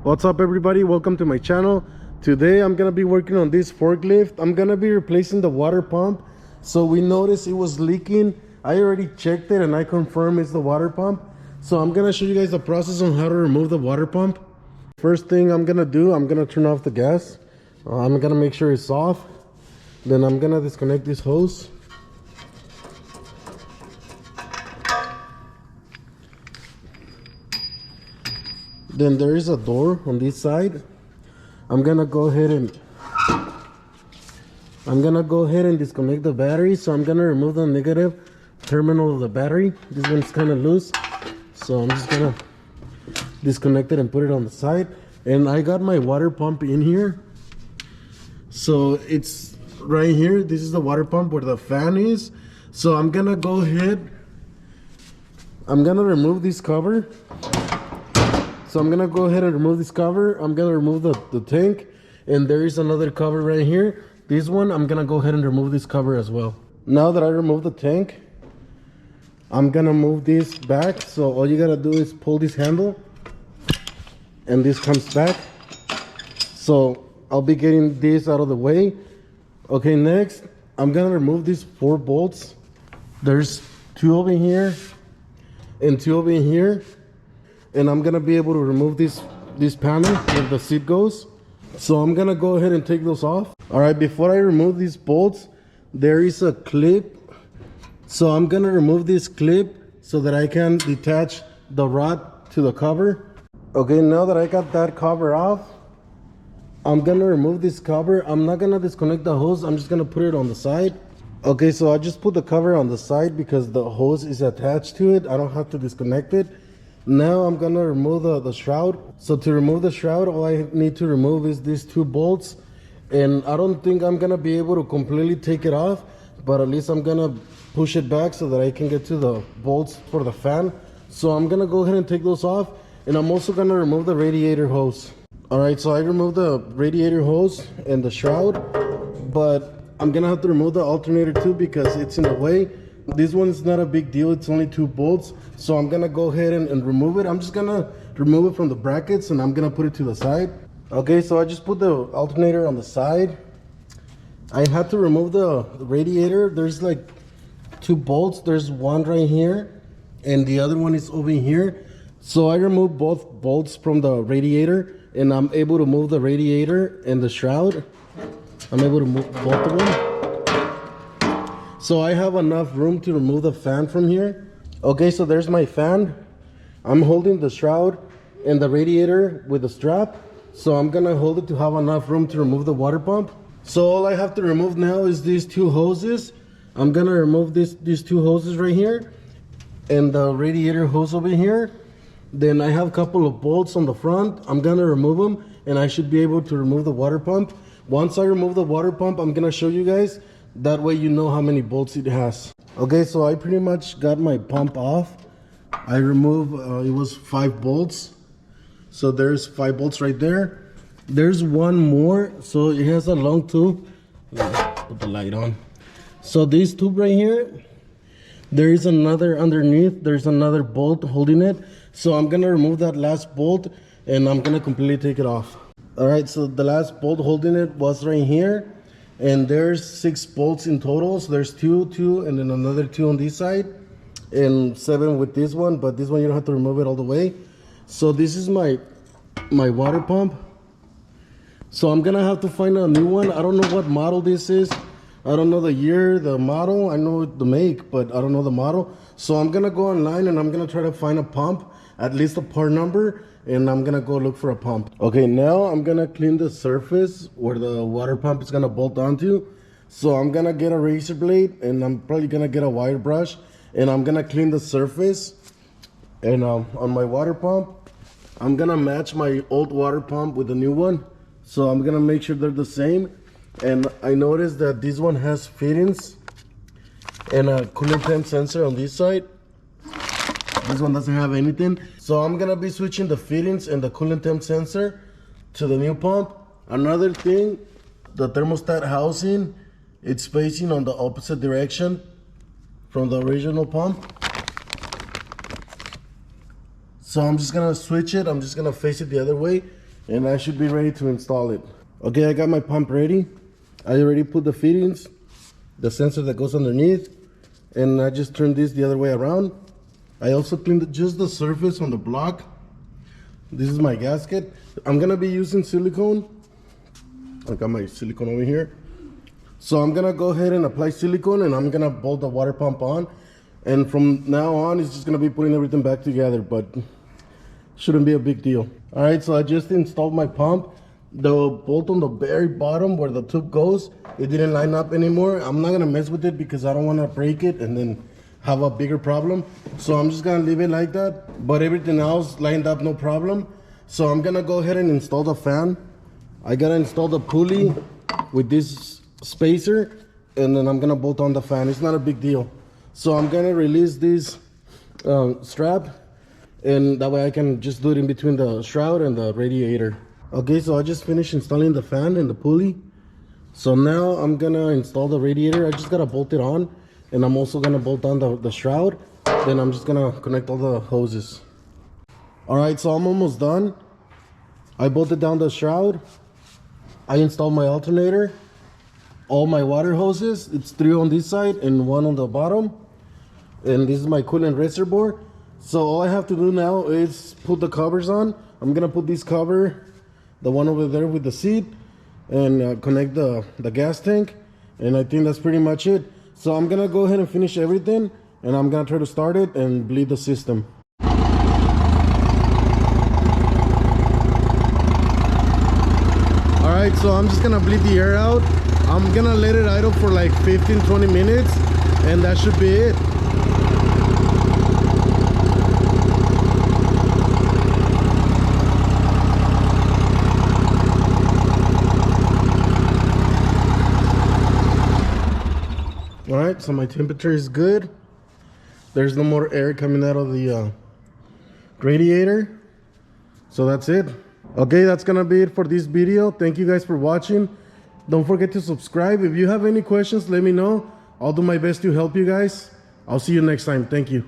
What's up, everybody? Welcome to my channel. Today I'm gonna be working on this forklift. I'm gonna be replacing the water pump. So we noticed it was leaking. I already checked it and I confirm it's the water pump. So I'm gonna show you guys the process on how to remove the water pump. First thing I'm gonna do, I'm gonna turn off the gas. I'm gonna make sure it's off. Then I'm gonna disconnect this hose. Then there is a door on this side. I'm gonna go ahead and disconnect the battery. So I'm gonna remove the negative terminal of the battery. This one's kind of loose, so I'm just gonna disconnect it and put it on the side. And I got my water pump in here, so it's right here. This is the water pump where the fan is. So I'm gonna go ahead, I'm gonna remove this cover. So I'm gonna go ahead and remove this cover. I'm gonna remove the tank, and there is another cover right here. This one, I'm gonna go ahead and remove this cover as well. Now that I removed the tank, I'm gonna move this back. So all you gotta do is pull this handle, and this comes back. So I'll be getting this out of the way. Okay, next, I'm gonna remove these 4 bolts. There's 2 over here, and 2 over here. And I'm gonna be able to remove this panel where the seat goes. So I'm gonna go ahead and take those off. All right, before I remove these bolts, there is a clip. So I'm gonna remove this clip so that I can detach the rod to the cover. Okay, now that I got that cover off, I'm gonna remove this cover. I'm not gonna disconnect the hose, I'm just gonna put it on the side. Okay, so I just put the cover on the side because the hose is attached to it. I don't have to disconnect it. Now I'm gonna remove the shroud. So to remove the shroud, all I need to remove is these 2 bolts. And I don't think I'm gonna be able to completely take it off, but at least I'm gonna push it back so that I can get to the bolts for the fan. So I'm gonna go ahead and take those off. And I'm also gonna remove the radiator hose. All right, so I removed the radiator hose and the shroud, but I'm gonna have to remove the alternator too because it's in the way. This one's not a big deal, it's only 2 bolts. So I'm gonna go ahead and remove it. I'm just gonna remove it from the brackets and I'm gonna put it to the side. Okay, so I just put the alternator on the side. I had to remove the radiator. There's like 2 bolts. There's one right here and the other one is over here. So I removed both bolts from the radiator and I'm able to move the radiator and the shroud. I'm able to move both of them. So I have enough room to remove the fan from here. Okay, so there's my fan. I'm holding the shroud and the radiator with a strap. So I'm gonna hold it to have enough room to remove the water pump. So all I have to remove now is these 2 hoses. I'm gonna remove these 2 hoses right here and the radiator hose over here. Then I have a couple of bolts on the front. I'm gonna remove them and I should be able to remove the water pump. Once I remove the water pump, I'm gonna show you guys. That way you know how many bolts it has. Okay, so I pretty much got my pump off. I removed, it was 5 bolts. So there's 5 bolts right there. There's one more, so it has a long tube. Put the light on. So this tube right here, there is another underneath. There's another bolt holding it. So I'm gonna remove that last bolt and I'm gonna completely take it off. All right, so the last bolt holding it was right here. And there's 6 bolts in total. So there's 2, and then another 2 on this side, and 7 with this one. But this one you don't have to remove it all the way. So this is my water pump. So I'm gonna have to find a new one. I don't know what model this is. I don't know the year, the model. I know the make, but I don't know the model. So I'm gonna go online and I'm gonna try to find a pump, at least a part number. And I'm gonna go look for a pump. Okay, now I'm gonna clean the surface where the water pump is gonna bolt onto. So I'm gonna get a razor blade and I'm probably gonna get a wire brush and I'm gonna clean the surface. And on my water pump, I'm gonna match my old water pump with the new one. So I'm gonna make sure they're the same. And I noticed that this one has fittings and a coolant temp sensor on this side. This one doesn't have anything. So I'm gonna be switching the fittings and the coolant temp sensor to the new pump. Another thing, the thermostat housing, it's facing on the opposite direction from the original pump. So I'm just gonna switch it. I'm just gonna face it the other way. and I should be ready to install it. Okay, I got my pump ready. I already put the fittings, the sensor that goes underneath, and I just turned this the other way around. I also cleaned just the surface on the block. This is my gasket. I'm gonna be using silicone. I got my silicone over here. So I'm gonna go ahead and apply silicone, and I'm gonna bolt the water pump on. And from now on, it's just gonna be putting everything back together, but shouldn't be a big deal. All right, so I just installed my pump. The bolt on the very bottom where the tube goes, it didn't line up anymore. I'm not gonna mess with it because I don't wanna break it and then have a bigger problem. So I'm just gonna leave it like that, but everything else lined up no problem. So I'm gonna go ahead and install the fan. I gotta install the pulley with this spacer, and then I'm gonna bolt on the fan. It's not a big deal. So I'm gonna release this strap, and that way I can just do it in between the shroud and the radiator. Okay, so I just finished installing the fan and the pulley. So now I'm gonna install the radiator. I just gotta bolt it on, and I'm also gonna bolt on the shroud. Then I'm just gonna connect all the hoses. All right, so I'm almost done. I bolted down the shroud. I installed my alternator, all my water hoses. It's 3 on this side and 1 on the bottom. And this is my coolant reservoir. So all I have to do now is put the covers on. I'm gonna put this cover, the one over there with the seat, and connect the gas tank. And I think that's pretty much it. So I'm gonna go ahead and finish everything, and I'm gonna try to start it and bleed the system. All right, so I'm just gonna bleed the air out. I'm gonna let it idle for like 15-20 minutes, and that should be it. All right, so my temperature is good. There's no more air coming out of the radiator. So that's it. Okay, that's gonna be it for this video. Thank you guys for watching. Don't forget to subscribe. If you have any questions, let me know. I'll do my best to help you guys. I'll see you next time. Thank you.